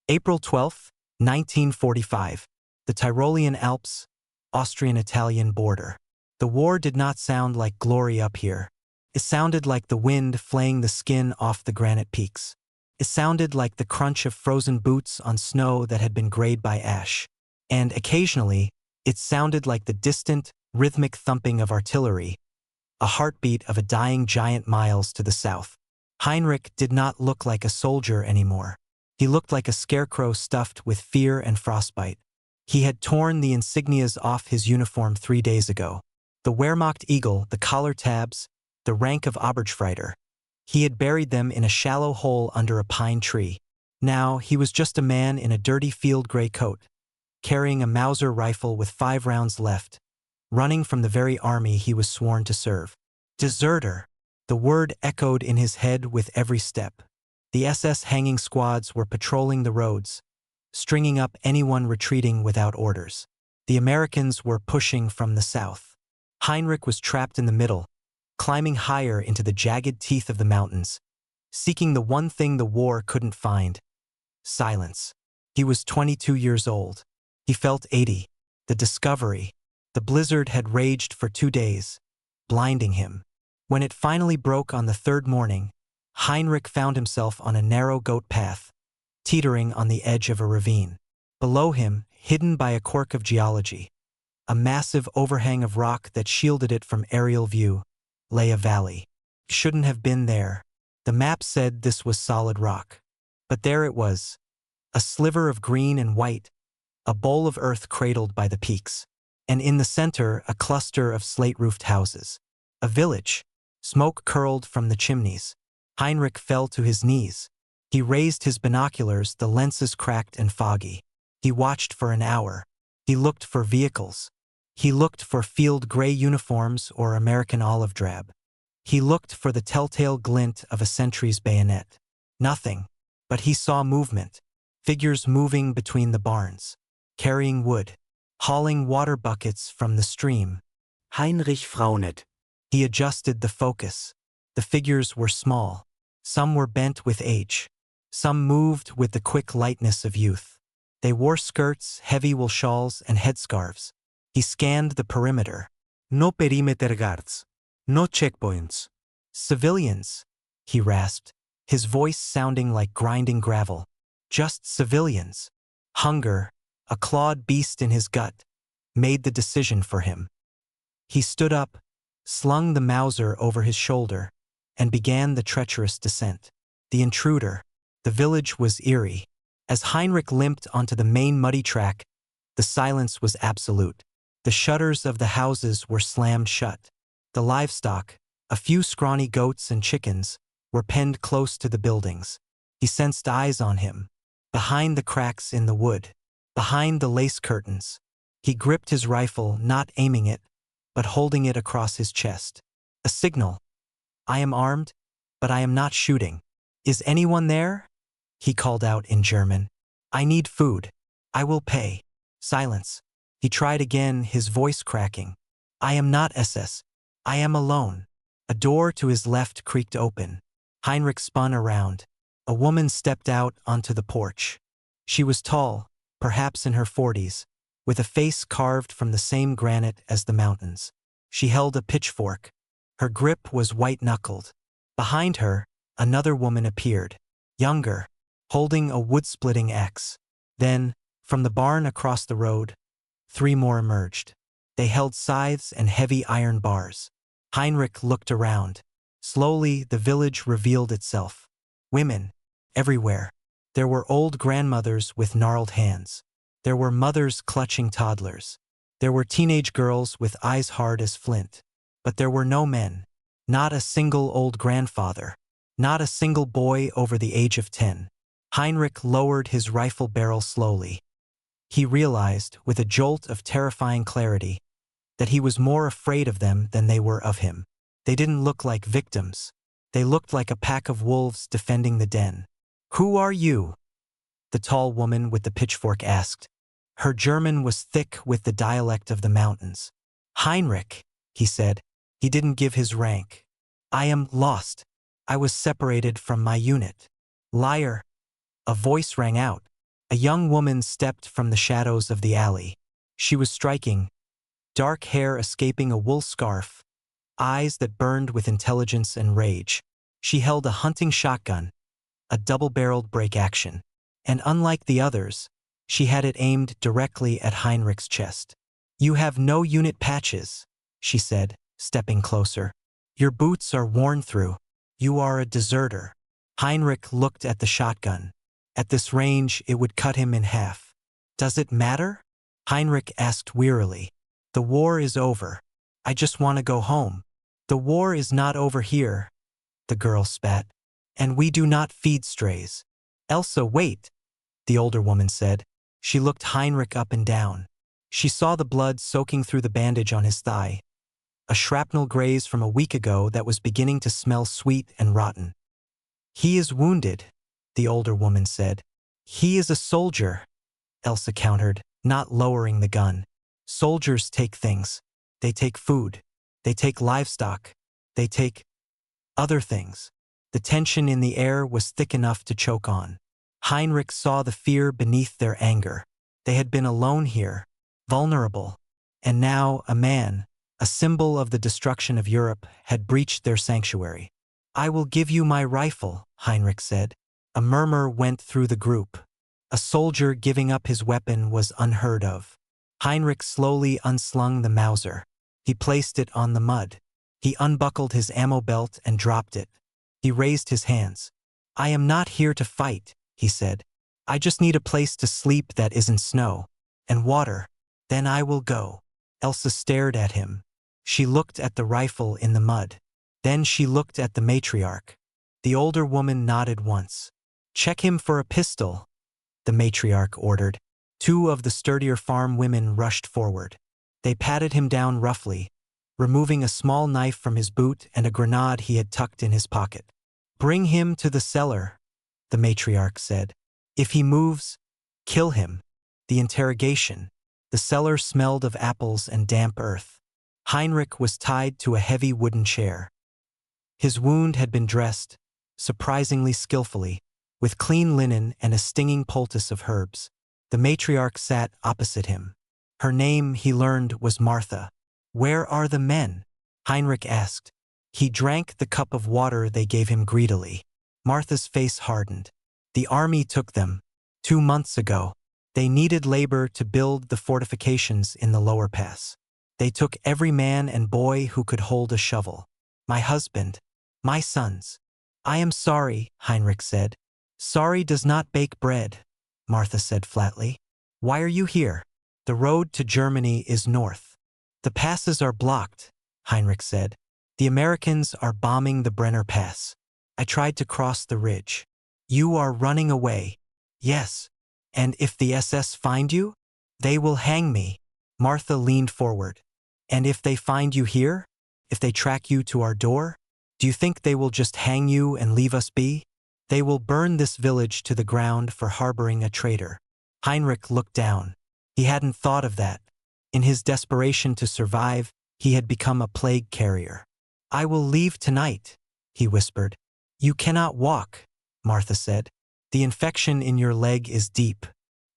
April 12, 1945. The Tyrolean Alps, Austrian-Italian border. The war did not sound like glory up here. It sounded like the wind flaying the skin off the granite peaks. It sounded like the crunch of frozen boots on snow that had been grayed by ash. And occasionally, it sounded like the distant, rhythmic thumping of artillery, a heartbeat of a dying giant miles to the south. Heinrich did not look like a soldier anymore. He looked like a scarecrow stuffed with fear and frostbite. He had torn the insignias off his uniform 3 days ago. The Wehrmacht Eagle, the collar tabs, the rank of Oberstfreiter. He had buried them in a shallow hole under a pine tree. Now he was just a man in a dirty field gray coat, carrying a Mauser rifle with 5 rounds left, running from the very army he was sworn to serve. Deserter! The word echoed in his head with every step. The SS hanging squads were patrolling the roads, stringing up anyone retreating without orders. The Americans were pushing from the south. Heinrich was trapped in the middle, climbing higher into the jagged teeth of the mountains, seeking the one thing the war couldn't find: silence. He was 22 years old. He felt 80. The discovery. The blizzard had raged for 2 days, blinding him. When it finally broke on the 3rd morning, Heinrich found himself on a narrow goat path, teetering on the edge of a ravine. Below him, hidden by a quirk of geology, a massive overhang of rock that shielded it from aerial view, lay a valley. Shouldn't have been there. The map said this was solid rock. But there it was, a sliver of green and white, a bowl of earth cradled by the peaks. And in the center, a cluster of slate-roofed houses. A village. Smoke curled from the chimneys. Heinrich fell to his knees. He raised his binoculars, the lenses cracked and foggy. He watched for an hour. He looked for vehicles. He looked for field gray uniforms or American olive drab. He looked for the telltale glint of a sentry's bayonet. Nothing. But he saw movement. Figures moving between the barns, carrying wood, hauling water buckets from the stream. Heinrich frowned. He adjusted the focus. The figures were small. Some were bent with age. Some moved with the quick lightness of youth. They wore skirts, heavy wool shawls, and headscarves. He scanned the perimeter. No perimeter guards. No checkpoints. Civilians, he rasped, his voice sounding like grinding gravel. Just civilians. Hunger, a clawed beast in his gut, made the decision for him. He stood up, slung the Mauser over his shoulder, and began the treacherous descent. The intruder. The village was eerie. As Heinrich limped onto the main muddy track, the silence was absolute. The shutters of the houses were slammed shut. The livestock, a few scrawny goats and chickens, were penned close to the buildings. He sensed eyes on him, behind the cracks in the wood, behind the lace curtains. He gripped his rifle, not aiming it, but holding it across his chest. A signal. I am armed, but I am not shooting. Is anyone there? He called out in German. I need food. I will pay. Silence. He tried again, his voice cracking. I am not SS. I am alone. A door to his left creaked open. Heinrich spun around. A woman stepped out onto the porch. She was tall, perhaps in her 40s, with a face carved from the same granite as the mountains. She held a pitchfork. Her grip was white-knuckled. Behind her, another woman appeared, younger, holding a wood-splitting axe. Then, from the barn across the road, 3 more emerged. They held scythes and heavy iron bars. Heinrich looked around. Slowly, the village revealed itself. Women, everywhere. There were old grandmothers with gnarled hands. There were mothers clutching toddlers. There were teenage girls with eyes hard as flint. But there were no men. Not a single old grandfather. Not a single boy over the age of 10. Heinrich lowered his rifle barrel slowly. He realized, with a jolt of terrifying clarity, that he was more afraid of them than they were of him. They didn't look like victims. They looked like a pack of wolves defending the den. Who are you? The tall woman with the pitchfork asked. Her German was thick with the dialect of the mountains. Heinrich, he said. He didn't give his rank. I am lost. I was separated from my unit. Liar. A voice rang out. A young woman stepped from the shadows of the alley. She was striking, dark hair escaping a wool scarf, eyes that burned with intelligence and rage. She held a hunting shotgun, a double-barreled break-action, and unlike the others, she had it aimed directly at Heinrich's chest. "You have no unit patches," she said, stepping closer. "Your boots are worn through. You are a deserter." Heinrich looked at the shotgun. At this range, it would cut him in half. "Does it matter?" Heinrich asked wearily. "The war is over. I just want to go home." "The war is not over here," the girl spat. "And we do not feed strays." "Elsa, wait," the older woman said. She looked Heinrich up and down. She saw the blood soaking through the bandage on his thigh, a shrapnel graze from a week ago that was beginning to smell sweet and rotten. "He is wounded," the older woman said. "He is a soldier," Elsa countered, not lowering the gun. "Soldiers take things. They take food. They take livestock. They take other things." The tension in the air was thick enough to choke on. Heinrich saw the fear beneath their anger. They had been alone here, vulnerable, and now a man, a symbol of the destruction of Europe, had breached their sanctuary. "I will give you my rifle," Heinrich said. A murmur went through the group. A soldier giving up his weapon was unheard of. Heinrich slowly unslung the Mauser. He placed it on the mud. He unbuckled his ammo belt and dropped it. He raised his hands. "I am not here to fight," he said. "I just need a place to sleep that isn't snow. And water. Then I will go." Elsa stared at him. She looked at the rifle in the mud. Then she looked at the matriarch. The older woman nodded once. "Check him for a pistol," the matriarch ordered. Two of the sturdier farm women rushed forward. They patted him down roughly, removing a small knife from his boot and a grenade he had tucked in his pocket. "Bring him to the cellar," the matriarch said. "If he moves, kill him." The interrogation. The cellar smelled of apples and damp earth. Heinrich was tied to a heavy wooden chair. His wound had been dressed, surprisingly skillfully, with clean linen and a stinging poultice of herbs. The matriarch sat opposite him. Her name, he learned, was Martha. "Where are the men?" Heinrich asked. He drank the cup of water they gave him greedily. Martha's face hardened. "The army took them 2 months ago. They needed labor to build the fortifications in the lower pass. They took every man and boy who could hold a shovel. My husband, my sons." "I am sorry," Heinrich said. "Sorry does not bake bread," Martha said flatly. "Why are you here?" "The road to Germany is north. The passes are blocked," Heinrich said. "The Americans are bombing the Brenner Pass. I tried to cross the ridge." "You are running away." "Yes. And if the SS find you, they will hang me." Martha leaned forward. "And if they find you here? If they track you to our door? Do you think they will just hang you and leave us be? They will burn this village to the ground for harboring a traitor." Heinrich looked down. He hadn't thought of that. In his desperation to survive, he had become a plague carrier. "I will leave tonight," he whispered. "You cannot walk," Martha said. "The infection in your leg is deep.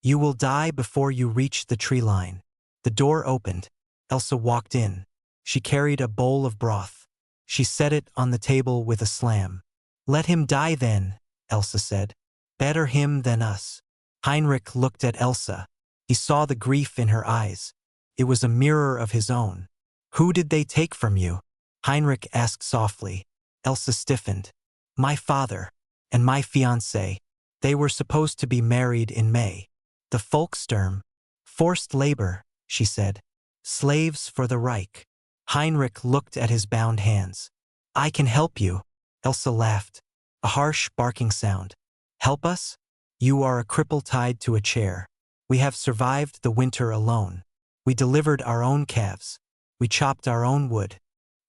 You will die before you reach the tree line." The door opened. Elsa walked in. She carried a bowl of broth. She set it on the table with a slam. "Let him die then," Elsa said. "Better him than us." Heinrich looked at Elsa. He saw the grief in her eyes. It was a mirror of his own. "Who did they take from you?" Heinrich asked softly. Elsa stiffened. "My father and my fiancé. They were supposed to be married in May. The Volkssturm. Forced labor," she said. "Slaves for the Reich." Heinrich looked at his bound hands. "I can help you." Elsa laughed. A harsh barking sound. "Help us? You are a cripple tied to a chair. We have survived the winter alone. We delivered our own calves. We chopped our own wood.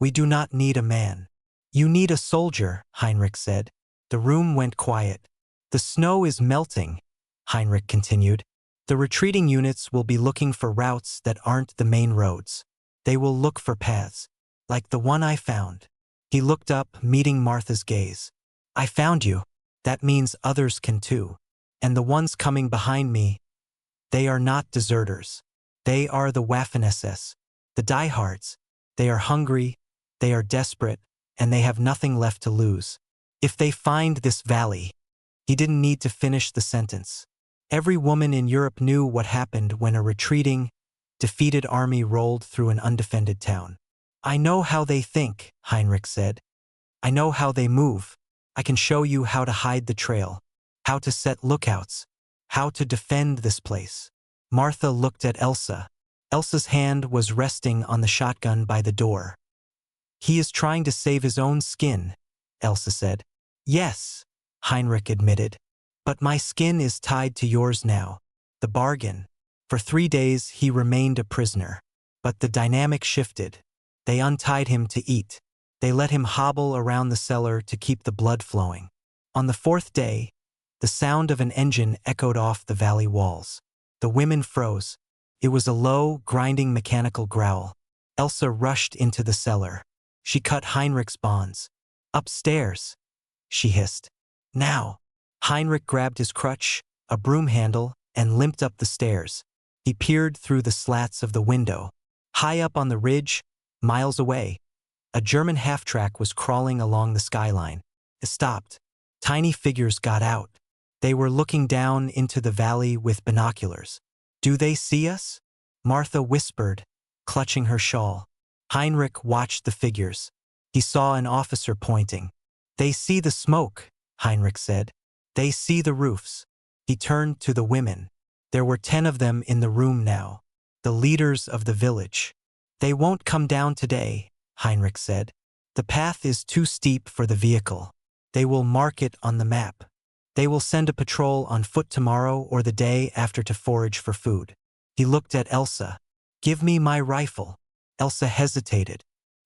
We do not need a man." "You need a soldier," Heinrich said. The room went quiet. "The snow is melting," Heinrich continued. "The retreating units will be looking for routes that aren't the main roads. They will look for paths, like the one I found." He looked up, meeting Martha's gaze. "I found you. That means others can too." And the ones coming behind me, they are not deserters. They are the Waffen-SS, the diehards. They are hungry, they are desperate, and they have nothing left to lose. If they find this valley, he didn't need to finish the sentence. Every woman in Europe knew what happened when a retreating, defeated army rolled through an undefended town. I know how they think, Heinrich said. I know how they move. I can show you how to hide the trail, how to set lookouts, how to defend this place. Martha looked at Elsa. Elsa's hand was resting on the shotgun by the door. He is trying to save his own skin, Elsa said. Yes, Heinrich admitted. But my skin is tied to yours now. The bargain. For 3 days he remained a prisoner. But the dynamic shifted. They untied him to eat. They let him hobble around the cellar to keep the blood flowing. On the 4th day, the sound of an engine echoed off the valley walls. The women froze. It was a low, grinding mechanical growl. Elsa rushed into the cellar. She cut Heinrich's bonds. Upstairs, she hissed. Now. Heinrich grabbed his crutch, a broom handle, and limped up the stairs. He peered through the slats of the window. High up on the ridge, miles away, a German half-track was crawling along the skyline. It stopped. Tiny figures got out. They were looking down into the valley with binoculars. Do they see us? Martha whispered, clutching her shawl. Heinrich watched the figures. He saw an officer pointing. They see the smoke, Heinrich said. They see the roofs. He turned to the women. There were 10 of them in the room now, the leaders of the village. They won't come down today, Heinrich said. The path is too steep for the vehicle. They will mark it on the map. They will send a patrol on foot tomorrow or the day after to forage for food. He looked at Elsa. Give me my rifle. Elsa hesitated.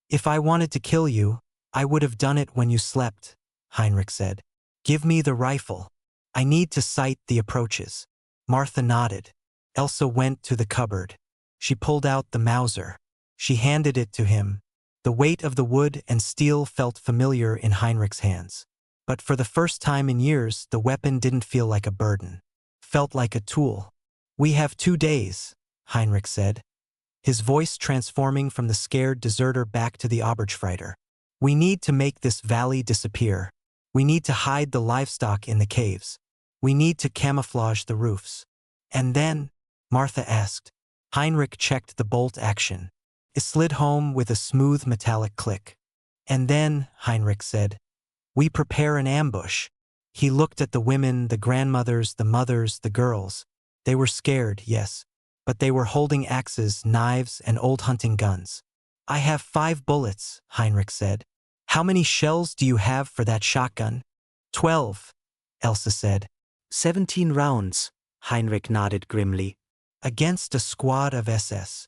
If I wanted to kill you, I would have done it when you slept, Heinrich said. Give me the rifle. I need to sight the approaches. Martha nodded. Elsa went to the cupboard. She pulled out the Mauser. She handed it to him. The weight of the wood and steel felt familiar in Heinrich's hands. But for the first time in years, the weapon didn't feel like a burden. Felt like a tool. We have 2 days, Heinrich said, his voice transforming from the scared deserter back to the Obergefreiter. We need to make this valley disappear. We need to hide the livestock in the caves. We need to camouflage the roofs. And then, Martha asked. Heinrich checked the bolt action. It slid home with a smooth metallic click. And then, Heinrich said, we prepare an ambush. He looked at the women, the grandmothers, the mothers, the girls. They were scared, yes, but they were holding axes, knives, and old hunting guns. I have 5 bullets, Heinrich said. How many shells do you have for that shotgun? 12, Elsa said. 17 rounds, Heinrich nodded grimly. Against a squad of SS.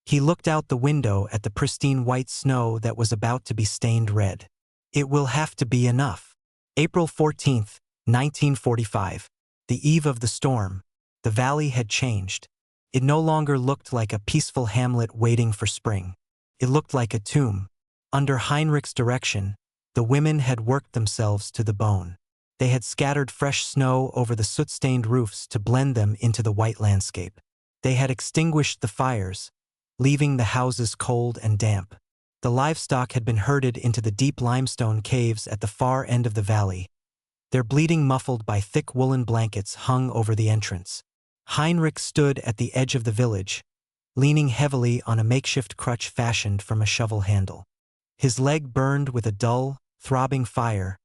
He looked out the window at the pristine white snow that was about to be stained red. It will have to be enough. April 14th, 1945. The eve of the storm. The valley had changed. It no longer looked like a peaceful hamlet waiting for spring. It looked like a tomb. Under Heinrich's direction, the women had worked themselves to the bone. They had scattered fresh snow over the soot-stained roofs to blend them into the white landscape. They had extinguished the fires, leaving the houses cold and damp. The livestock had been herded into the deep limestone caves at the far end of the valley, their bleating muffled by thick woolen blankets hung over the entrance. Heinrich stood at the edge of the village, leaning heavily on a makeshift crutch fashioned from a shovel handle. His leg burned with a dull, throbbing fire,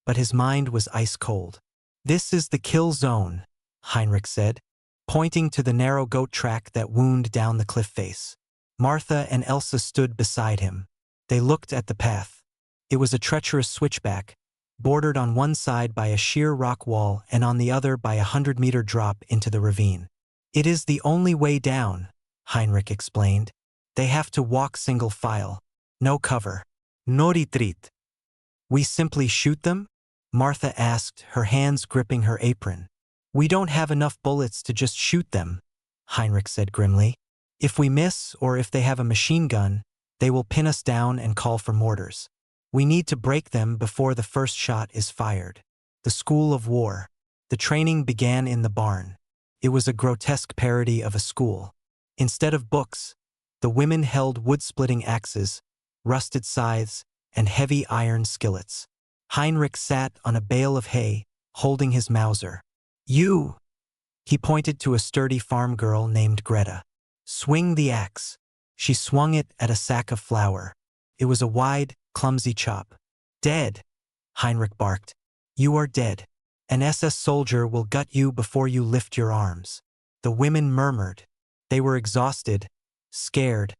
but his mind was ice cold. This is the kill zone, Heinrich said, pointing to the narrow goat track that wound down the cliff face. Martha and Elsa stood beside him. They looked at the path. It was a treacherous switchback, bordered on one side by a sheer rock wall and on the other by a 100-meter drop into the ravine. It is the only way down, Heinrich explained. They have to walk single file. No cover. No retreat. We simply shoot them? Martha asked, her hands gripping her apron. We don't have enough bullets to just shoot them, Heinrich said grimly. If we miss, or if they have a machine gun, they will pin us down and call for mortars. We need to break them before the first shot is fired. The school of war. The training began in the barn. It was a grotesque parody of a school. Instead of books, the women held wood-splitting axes, rusted scythes, and heavy iron skillets. Heinrich sat on a bale of hay, holding his Mauser. "You," he pointed to a sturdy farm girl named Greta. "Swing the axe." She swung it at a sack of flour. It was a wide, clumsy chop. "Dead," Heinrich barked. "You are dead. An SS soldier will gut you before you lift your arms." The women murmured. They were exhausted, scared,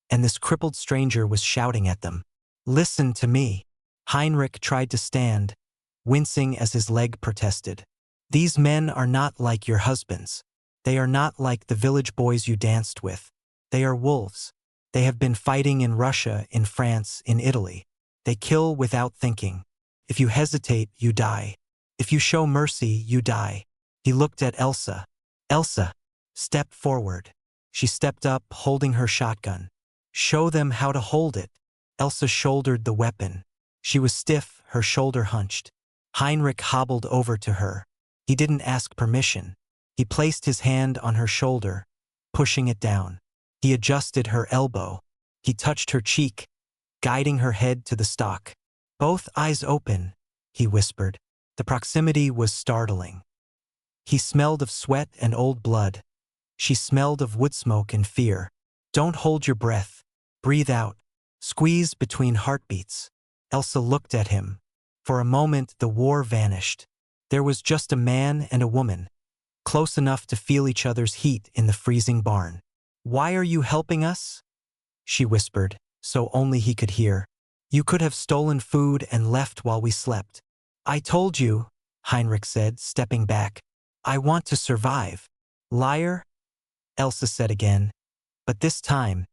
and this crippled stranger was shouting at them. "Listen to me." Heinrich tried to stand, wincing as his leg protested. "These men are not like your husbands. They are not like the village boys you danced with. They are wolves. They have been fighting in Russia, in France, in Italy. They kill without thinking. If you hesitate, you die. If you show mercy, you die." He looked at Elsa. "Elsa, step forward." She stepped up, holding her shotgun. "Show them how to hold it." Elsa shouldered the weapon. She was stiff, her shoulder hunched. Heinrich hobbled over to her. He didn't ask permission. He placed his hand on her shoulder, pushing it down. He adjusted her elbow. He touched her cheek, guiding her head to the stock. "Both eyes open," he whispered. The proximity was startling. He smelled of sweat and old blood. She smelled of wood smoke and fear. "Don't hold your breath. Breathe out. Squeeze between heartbeats." Elsa looked at him. For a moment the war vanished. There was just a man and a woman, close enough to feel each other's heat in the freezing barn. "Why are you helping us?" she whispered, so only he could hear. "You could have stolen food and left while we slept." "I told you," Heinrich said, stepping back. "I want to survive." "Liar," Elsa said again. But this time,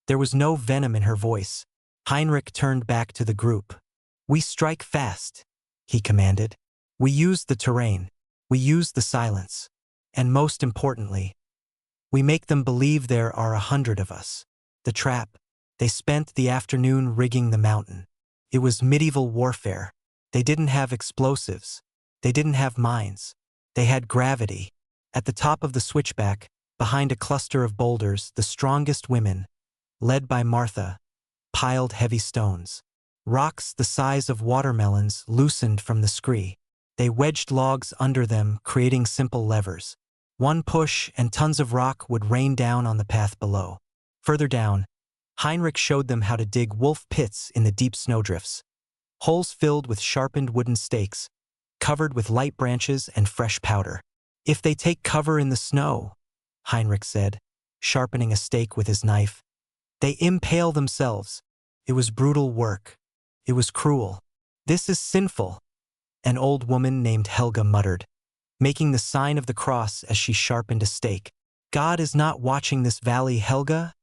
there was no venom in her voice. Heinrich turned back to the group. "We strike fast," he commanded. "We use the terrain. We use the silence. And most importantly, we make them believe there are 100 of us." The trap. They spent the afternoon rigging the mountain. It was medieval warfare. They didn't have explosives. They didn't have mines. They had gravity. At the top of the switchback, behind a cluster of boulders, the strongest women, led by Martha, piled heavy stones. Rocks the size of watermelons loosened from the scree. They wedged logs under them, creating simple levers. One push and tons of rock would rain down on the path below. Further down, Heinrich showed them how to dig wolf pits in the deep snowdrifts. Holes filled with sharpened wooden stakes, covered with light branches and fresh powder. "If they take cover in the snow," Heinrich said, sharpening a stake with his knife, "they impale themselves." It was brutal work. It was cruel. "This is sinful," an old woman named Helga muttered, making the sign of the cross as she sharpened a stake. "God is not watching this valley, Helga,"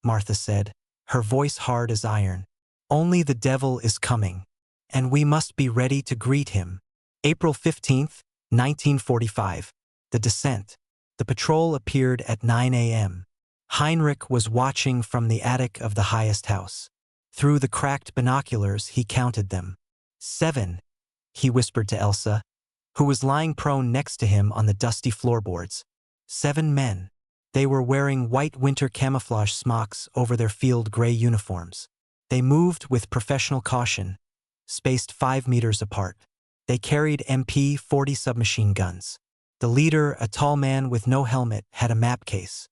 Martha said, her voice hard as iron. "Only the devil is coming, and we must be ready to greet him." April 15th, 1945. The descent. The patrol appeared at 9 a.m. Heinrich was watching from the attic of the highest house. Through the cracked binoculars, he counted them. 7, he whispered to Elsa, who was lying prone next to him on the dusty floorboards. 7 men. They were wearing white winter camouflage smocks over their field gray uniforms. They moved with professional caution, spaced 5 meters apart. They carried MP-40 submachine guns. The leader, a tall man with no helmet, had a map case.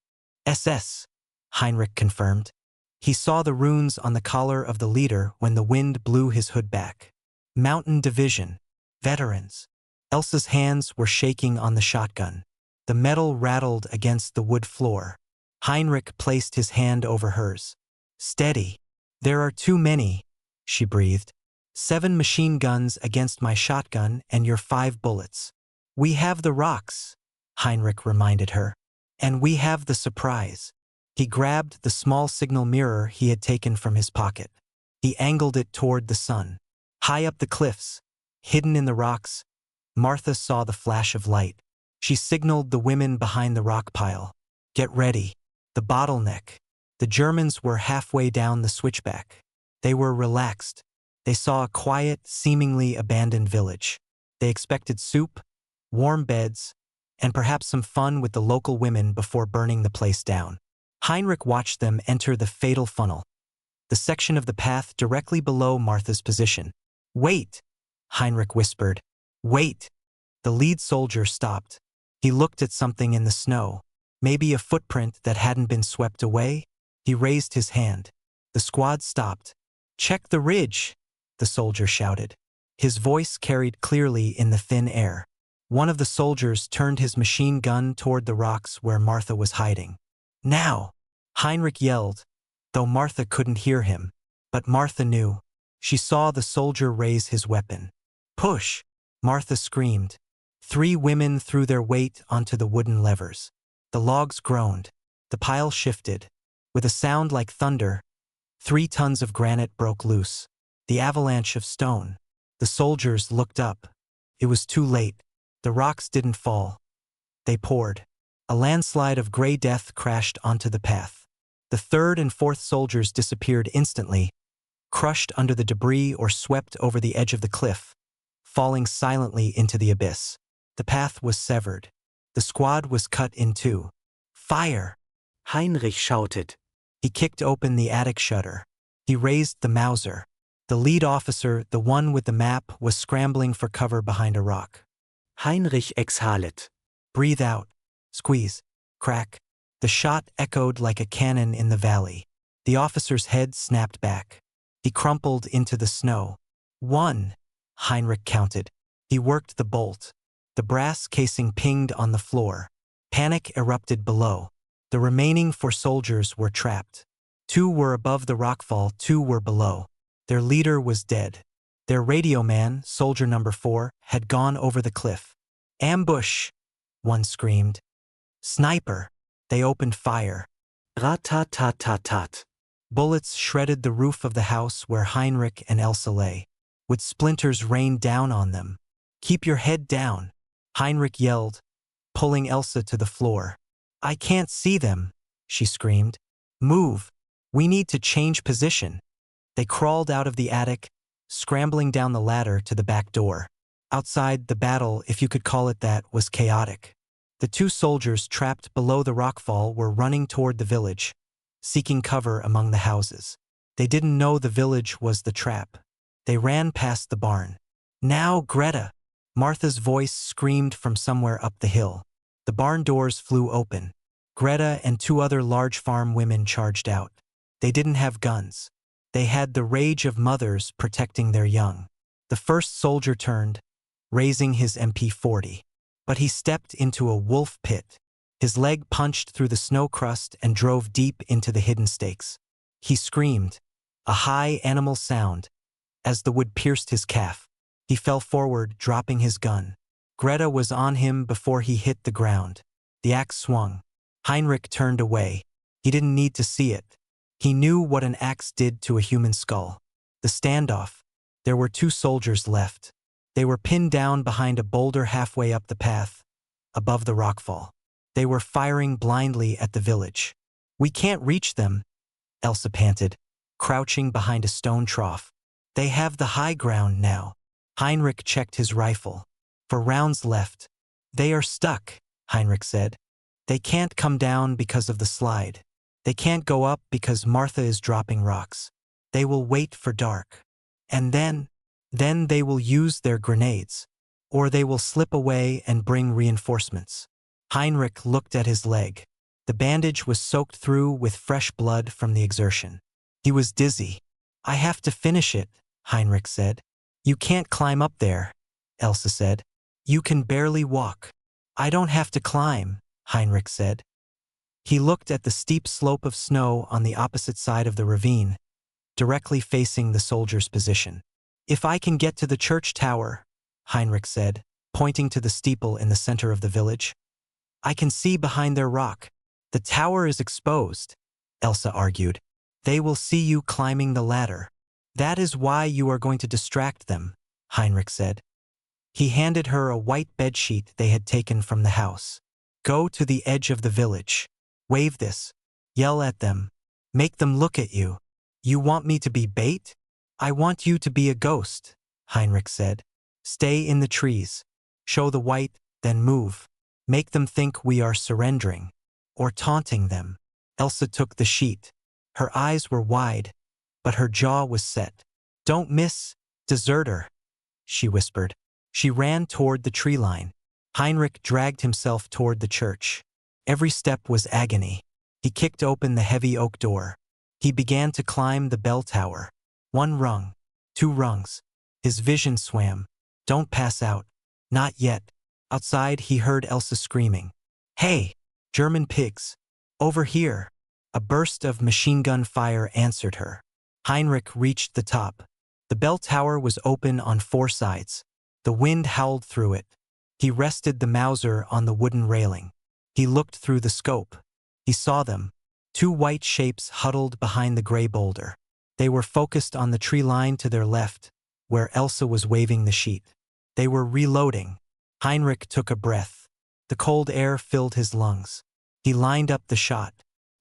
"SS," Heinrich confirmed. He saw the runes on the collar of the leader when the wind blew his hood back. "Mountain Division. Veterans." Elsa's hands were shaking on the shotgun. The metal rattled against the wood floor. Heinrich placed his hand over hers. "Steady. There are too many," she breathed. 7 machine guns against my shotgun and your 5 bullets. "We have the rocks," Heinrich reminded her. "And we have the surprise." He grabbed the small signal mirror he had taken from his pocket. He angled it toward the sun. High up the cliffs, hidden in the rocks, Martha saw the flash of light. She signaled the women behind the rock pile. "Get ready." The bottleneck. The Germans were halfway down the switchback. They were relaxed. They saw a quiet, seemingly abandoned village. They expected soup, warm beds, and perhaps some fun with the local women before burning the place down. Heinrich watched them enter the fatal funnel, the section of the path directly below Martha's position. "Wait," Heinrich whispered. "Wait." The lead soldier stopped. He looked at something in the snow, maybe a footprint that hadn't been swept away. He raised his hand. The squad stopped. "Check the ridge," the soldier shouted. His voice carried clearly in the thin air. One of the soldiers turned his machine gun toward the rocks where Martha was hiding. "Now!" Heinrich yelled, though Martha couldn't hear him. But Martha knew. She saw the soldier raise his weapon. "Push!" Martha screamed. 3 women threw their weight onto the wooden levers. The logs groaned. The pile shifted. With a sound like thunder, 3 tons of granite broke loose. The avalanche of stone. The soldiers looked up. It was too late. The rocks didn't fall. They poured. A landslide of gray death crashed onto the path. The 3rd and 4th soldiers disappeared instantly, crushed under the debris or swept over the edge of the cliff, falling silently into the abyss. The path was severed. The squad was cut in two. "Fire!" Heinrich shouted. He kicked open the attic shutter. He raised the Mauser. The lead officer, the one with the map, was scrambling for cover behind a rock. Heinrich exhalet. "Breathe out." Squeeze. Crack. The shot echoed like a cannon in the valley. The officer's head snapped back. He crumpled into the snow. 1, Heinrich counted. He worked the bolt. The brass casing pinged on the floor. Panic erupted below. The remaining 4 soldiers were trapped. 2 were above the rockfall, 2 were below. Their leader was dead. Their radio man, soldier number 4, had gone over the cliff. "Ambush!" one screamed. "Sniper!" They opened fire. Rat-tat-tat-tat-tat. Bullets shredded the roof of the house where Heinrich and Elsa lay. With splinters rained down on them. "Keep your head down," Heinrich yelled, pulling Elsa to the floor. "I can't see them," she screamed. "Move. We need to change position." They crawled out of the attic, scrambling down the ladder to the back door. Outside, the battle, if you could call it that, was chaotic. The 2 soldiers trapped below the rockfall were running toward the village, seeking cover among the houses. They didn't know the village was the trap. They ran past the barn. "Now, Greta!" Martha's voice screamed from somewhere up the hill. The barn doors flew open. Greta and 2 other large farm women charged out. They didn't have guns. They had the rage of mothers protecting their young. The first soldier turned, raising his MP40. But he stepped into a wolf pit. His leg punched through the snow crust and drove deep into the hidden stakes. He screamed, a high animal sound, as the wood pierced his calf. He fell forward, dropping his gun. Greta was on him before he hit the ground. The axe swung. Heinrich turned away. He didn't need to see it. He knew what an axe did to a human skull. The standoff. There were 2 soldiers left. They were pinned down behind a boulder halfway up the path, above the rockfall. They were firing blindly at the village. "We can't reach them," Elsa panted, crouching behind a stone trough. "They have the high ground now." Heinrich checked his rifle. 4 rounds left. "They are stuck," Heinrich said. "They can't come down because of the slide. They can't go up because Martha is dropping rocks. They will wait for dark. And then they will use their grenades. Or they will slip away and bring reinforcements." Heinrich looked at his leg. The bandage was soaked through with fresh blood from the exertion. He was dizzy. "I have to finish it," Heinrich said. "You can't climb up there," Elsa said. "You can barely walk." "I don't have to climb," Heinrich said. He looked at the steep slope of snow on the opposite side of the ravine, directly facing the soldiers' position. "If I can get to the church tower," Heinrich said, pointing to the steeple in the center of the village. "I can see behind their rock. The tower is exposed," Elsa argued. "They will see you climbing the ladder. That is why you are going to distract them," Heinrich said. He handed her a white bedsheet they had taken from the house. "Go to the edge of the village. Wave this. Yell at them. Make them look at you." "You want me to be bait?" "I want you to be a ghost," Heinrich said. "Stay in the trees. Show the white, then move. Make them think we are surrendering. Or taunting them. Elsa took the sheet. Her eyes were wide, but her jaw was set. Don't miss, deserter, she whispered. She ran toward the tree line. Heinrich dragged himself toward the church. Every step was agony. He kicked open the heavy oak door. He began to climb the bell tower. 1 rung, 2 rungs. His vision swam. Don't pass out. Not yet. Outside he heard Elsa screaming. Hey, German pigs. Over here. A burst of machine gun fire answered her. Heinrich reached the top. The bell tower was open on 4 sides. The wind howled through it. He rested the Mauser on the wooden railing. He looked through the scope. He saw them. 2 white shapes huddled behind the gray boulder. They were focused on the tree line to their left, where Elsa was waving the sheet. They were reloading. Heinrich took a breath. The cold air filled his lungs. He lined up the shot.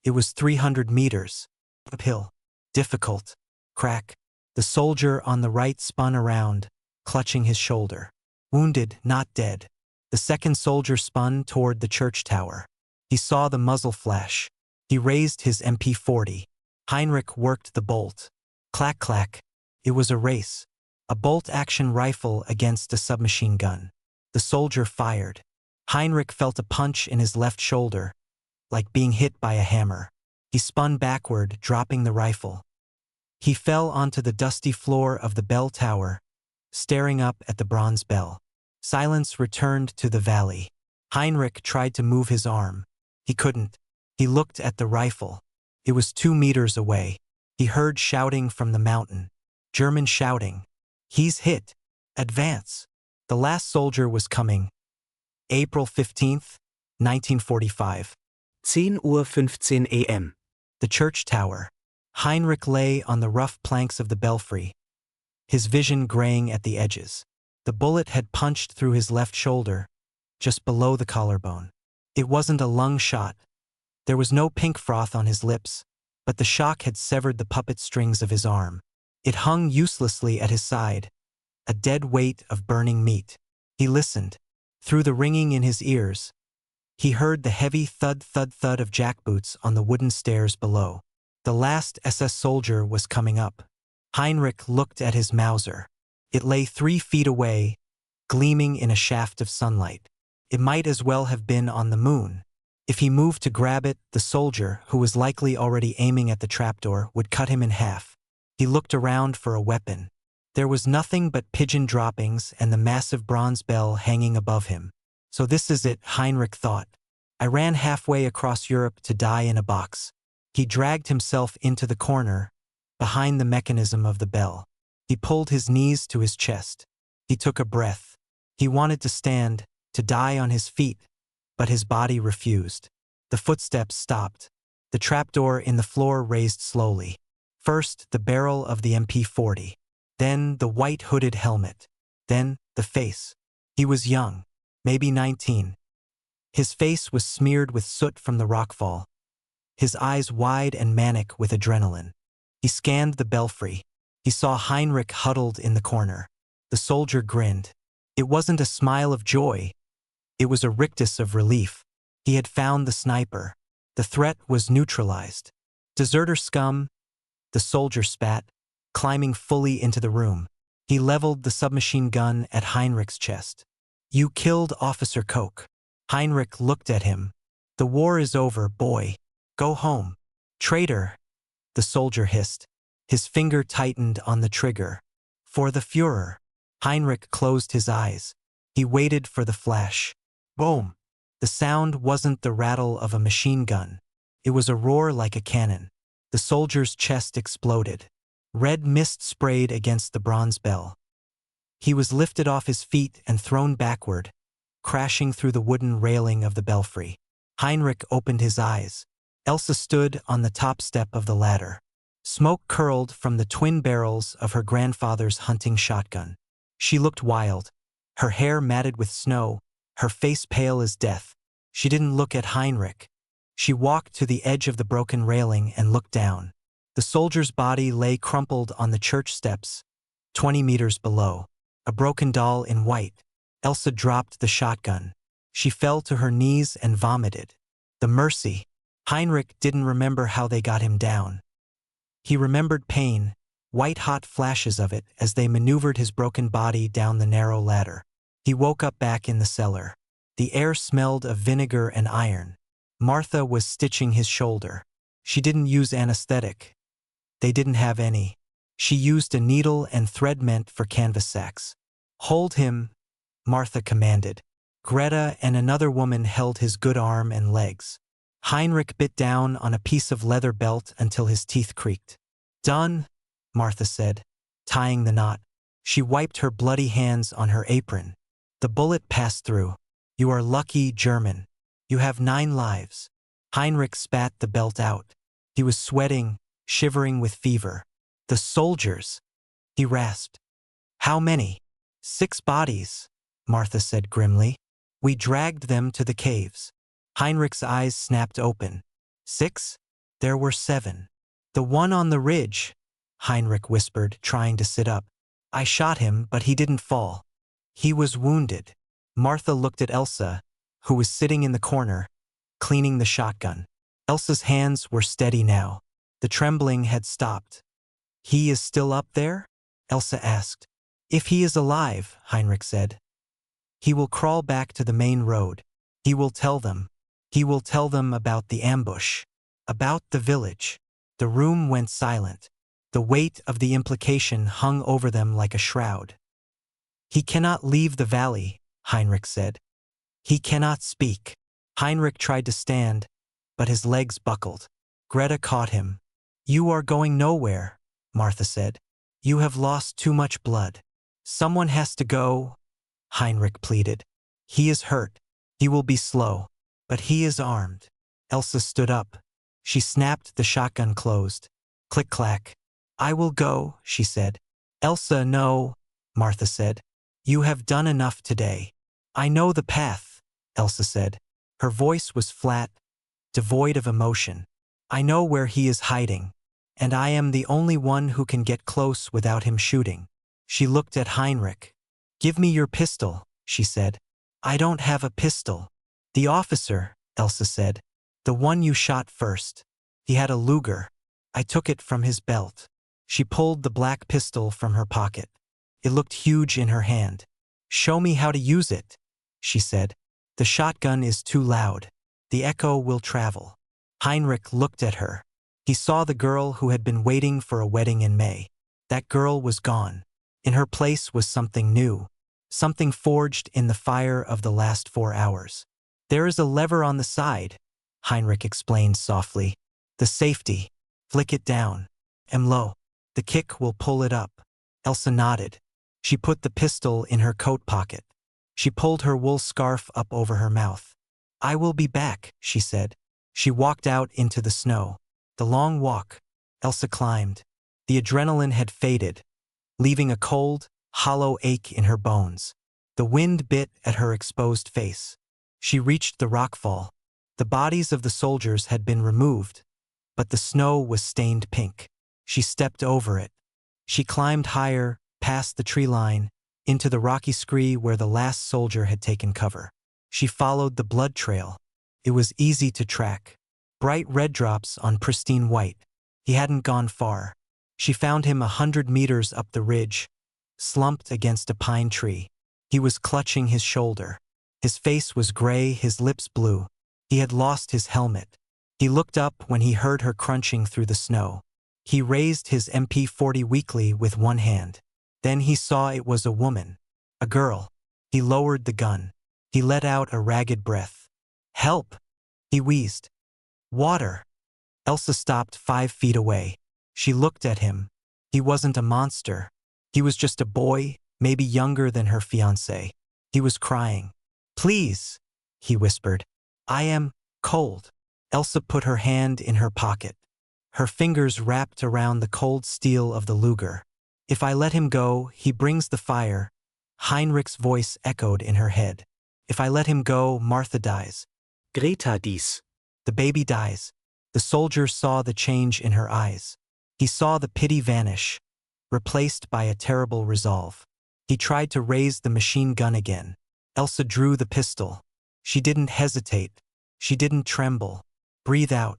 It was 300 meters. Uphill. Difficult. Crack. The soldier on the right spun around, clutching his shoulder. Wounded, not dead. The second soldier spun toward the church tower. He saw the muzzle flash. He raised his MP40. Heinrich worked the bolt. Clack clack. It was a race. A bolt-action rifle against a submachine gun. The soldier fired. Heinrich felt a punch in his left shoulder, like being hit by a hammer. He spun backward, dropping the rifle. He fell onto the dusty floor of the bell tower, staring up at the bronze bell. Silence returned to the valley. Heinrich tried to move his arm. He couldn't. He looked at the rifle. It was 2 meters away. He heard shouting from the mountain. German shouting. He's hit. Advance. The last soldier was coming. April 15th, 1945. 10:15 a.m. The church tower. Heinrich lay on the rough planks of the belfry, his vision graying at the edges. The bullet had punched through his left shoulder, just below the collarbone. It wasn't a lung shot. There was no pink froth on his lips, but the shock had severed the puppet strings of his arm. It hung uselessly at his side, a dead weight of burning meat. He listened. Through the ringing in his ears, he heard the heavy thud-thud-thud of jackboots on the wooden stairs below. The last SS soldier was coming up. Heinrich looked at his Mauser. It lay 3 feet away, gleaming in a shaft of sunlight. It might as well have been on the moon. If he moved to grab it, the soldier, who was likely already aiming at the trapdoor, would cut him in half. He looked around for a weapon. There was nothing but pigeon droppings and the massive bronze bell hanging above him. So this is it, Heinrich thought. I ran halfway across Europe to die in a box. He dragged himself into the corner, behind the mechanism of the bell. He pulled his knees to his chest. He took a breath. He wanted to stand, to die on his feet, but his body refused. The footsteps stopped. The trapdoor in the floor raised slowly. First, the barrel of the MP40. Then, the white hooded helmet. Then, the face. He was young, maybe 19. His face was smeared with soot from the rockfall. His eyes wide and manic with adrenaline. He scanned the belfry. He saw Heinrich huddled in the corner. The soldier grinned. It wasn't a smile of joy. It was a rictus of relief. He had found the sniper. The threat was neutralized. Deserter scum, the soldier spat, climbing fully into the room. He leveled the submachine gun at Heinrich's chest. You killed Officer Koch. Heinrich looked at him. The war is over, boy. Go home. Traitor, the soldier hissed. His finger tightened on the trigger. For the Führer. Heinrich closed his eyes. He waited for the flash. Boom. The sound wasn't the rattle of a machine gun. It was a roar like a cannon. The soldier's chest exploded. Red mist sprayed against the bronze bell. He was lifted off his feet and thrown backward, crashing through the wooden railing of the belfry. Heinrich opened his eyes. Elsa stood on the top step of the ladder. Smoke curled from the twin barrels of her grandfather's hunting shotgun. She looked wild, her hair matted with snow, her face pale as death. She didn't look at Heinrich. She walked to the edge of the broken railing and looked down. The soldier's body lay crumpled on the church steps, 20 meters below. A broken doll in white. Elsa dropped the shotgun. She fell to her knees and vomited. The mercy. Heinrich didn't remember how they got him down. He remembered pain, white-hot flashes of it as they maneuvered his broken body down the narrow ladder. He woke up back in the cellar. The air smelled of vinegar and iron. Martha was stitching his shoulder. She didn't use anesthetic. They didn't have any. She used a needle and thread meant for canvas sacks. "Hold him," Martha commanded. Greta and another woman held his good arm and legs. Heinrich bit down on a piece of leather belt until his teeth creaked. "Done," Martha said, tying the knot. She wiped her bloody hands on her apron. The bullet passed through. "You are lucky, German. You have 9 lives." Heinrich spat the belt out. He was sweating, shivering with fever. "The soldiers," he rasped. "How many?" "6 bodies," Martha said grimly. "We dragged them to the caves." Heinrich's eyes snapped open. 6? There were 7. "The one on the ridge," Heinrich whispered, trying to sit up. "I shot him, but he didn't fall. He was wounded." Martha looked at Elsa, who was sitting in the corner, cleaning the shotgun. Elsa's hands were steady now. The trembling had stopped. "He is still up there?" Elsa asked. "If he is alive," Heinrich said. "He will crawl back to the main road. He will tell them. He will tell them about the ambush. About the village." The room went silent. The weight of the implication hung over them like a shroud. "He cannot leave the valley," Heinrich said. "He cannot speak." Heinrich tried to stand, but his legs buckled. Greta caught him. "You are going nowhere," Martha said. "You have lost too much blood." "Someone has to go," Heinrich pleaded. "He is hurt. He will be slow. But he is armed." Elsa stood up. She snapped the shotgun closed. Click-clack. "I will go," she said. "Elsa, no," Martha said. "You have done enough today." "I know the path," Elsa said. Her voice was flat, devoid of emotion. "I know where he is hiding, and I am the only one who can get close without him shooting." She looked at Heinrich. "Give me your pistol," she said. "I don't have a pistol." "The officer," Elsa said. "The one you shot first. He had a Luger. I took it from his belt." She pulled the black pistol from her pocket. It looked huge in her hand. "Show me how to use it," she said. "The shotgun is too loud. The echo will travel." Heinrich looked at her. He saw the girl who had been waiting for a wedding in May. That girl was gone. In her place was something new, something forged in the fire of the last 4 hours. "There is a lever on the side," Heinrich explained softly. "The safety. Flick it down. Low. The kick will pull it up." Elsa nodded. She put the pistol in her coat pocket. She pulled her wool scarf up over her mouth. "I will be back," she said. She walked out into the snow. The long walk. Elsa climbed. The adrenaline had faded, leaving a cold, hollow ache in her bones. The wind bit at her exposed face. She reached the rockfall. The bodies of the soldiers had been removed, but the snow was stained pink. She stepped over it. She climbed higher, past the tree line, into the rocky scree where the last soldier had taken cover. She followed the blood trail. It was easy to track. Bright red drops on pristine white. He hadn't gone far. She found him 100 meters up the ridge, slumped against a pine tree. He was clutching his shoulder. His face was gray, his lips blue. He had lost his helmet. He looked up when he heard her crunching through the snow. He raised his MP40 weakly with one hand. Then he saw it was a woman. A girl. He lowered the gun. He let out a ragged breath. "Help!" he wheezed. "Water!" Elsa stopped 5 feet away. She looked at him. He wasn't a monster. He was just a boy, maybe younger than her fiancé. He was crying. "Please," he whispered. "I am cold." Elsa put her hand in her pocket. Her fingers wrapped around the cold steel of the Luger. "If I let him go, he brings the fire." Heinrich's voice echoed in her head. "If I let him go, Martha dies. Greta dies. The baby dies." The soldier saw the change in her eyes. He saw the pity vanish, replaced by a terrible resolve. He tried to raise the machine gun again. Elsa drew the pistol. She didn't hesitate. She didn't tremble. Breathe out.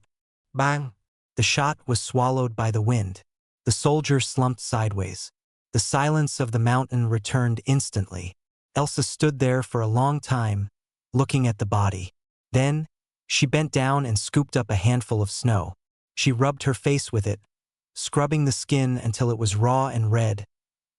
Bang! The shot was swallowed by the wind. The soldier slumped sideways. The silence of the mountain returned instantly. Elsa stood there for a long time, looking at the body. Then, she bent down and scooped up a handful of snow. She rubbed her face with it, scrubbing the skin until it was raw and red,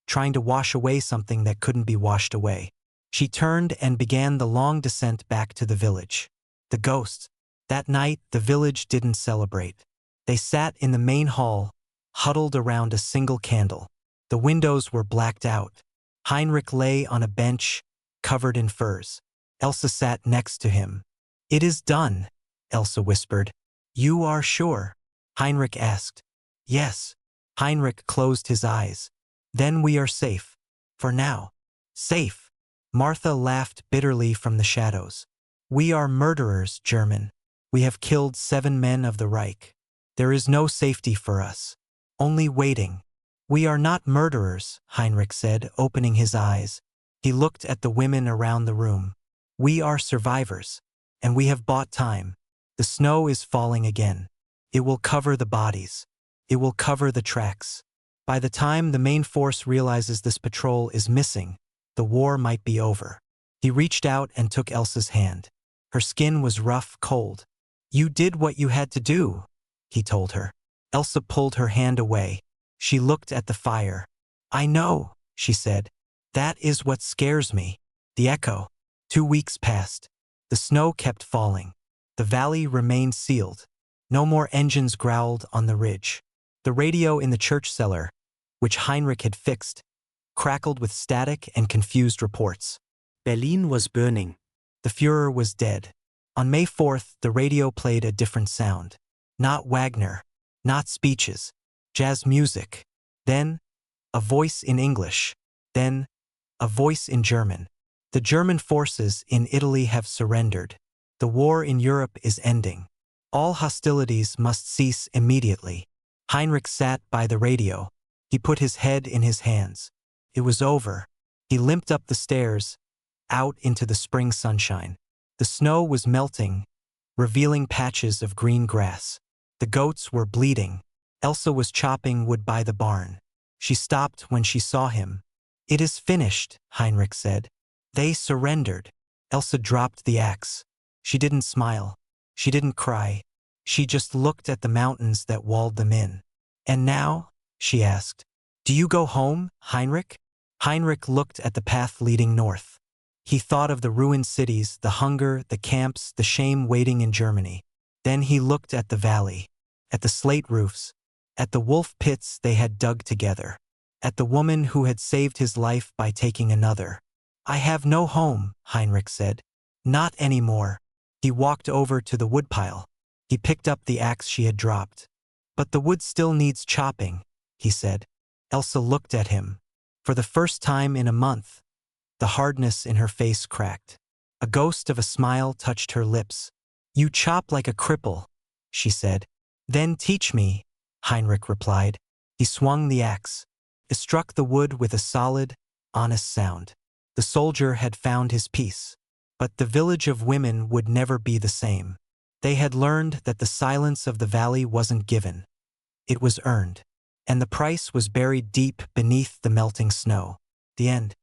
trying to wash away something that couldn't be washed away. She turned and began the long descent back to the village. The ghosts. That night, the village didn't celebrate. They sat in the main hall, huddled around a single candle. The windows were blacked out. Heinrich lay on a bench, covered in furs. Elsa sat next to him. "It is done," Elsa whispered. "You are sure?" Heinrich asked. "Yes." Heinrich closed his eyes. "Then we are safe. For now." "Safe." Martha laughed bitterly from the shadows. "We are murderers, German. We have killed 7 men of the Reich. There is no safety for us. Only waiting." "We are not murderers," Heinrich said, opening his eyes. He looked at the women around the room. "We are survivors. And we have bought time. The snow is falling again. It will cover the bodies. It will cover the tracks. By the time the main force realizes this patrol is missing, the war might be over." He reached out and took Elsa's hand. Her skin was rough, cold. "You did what you had to do," he told her. Elsa pulled her hand away. She looked at the fire. "I know," she said. "That is what scares me. The echo." 2 weeks passed. The snow kept falling. The valley remained sealed. No more engines growled on the ridge. The radio in the church cellar, which Heinrich had fixed, crackled with static and confused reports. Berlin was burning. The Führer was dead. On May 4th, the radio played a different sound. Not Wagner, not speeches, jazz music. Then, a voice in English. Then, a voice in German. "The German forces in Italy have surrendered. The war in Europe is ending. All hostilities must cease immediately." Heinrich sat by the radio. He put his head in his hands. It was over. He limped up the stairs, out into the spring sunshine. The snow was melting, revealing patches of green grass. The goats were bleeding. Elsa was chopping wood by the barn. She stopped when she saw him. "It is finished," Heinrich said. "They surrendered." Elsa dropped the axe. She didn't smile. She didn't cry. She just looked at the mountains that walled them in. "And now?" she asked. "Do you go home, Heinrich?" Heinrich looked at the path leading north. He thought of the ruined cities, the hunger, the camps, the shame waiting in Germany. Then he looked at the valley, at the slate roofs, at the wolf pits they had dug together, at the woman who had saved his life by taking another. "I have no home," Heinrich said. "Not anymore." He walked over to the woodpile. He picked up the axe she had dropped. "But the wood still needs chopping," he said. Elsa looked at him. For the first time in a month, the hardness in her face cracked. A ghost of a smile touched her lips. "You chop like a cripple," she said. "Then teach me," Heinrich replied. He swung the axe. It struck the wood with a solid, honest sound. The soldier had found his peace. But the village of women would never be the same. They had learned that the silence of the valley wasn't given. It was earned. And the price was buried deep beneath the melting snow. The end.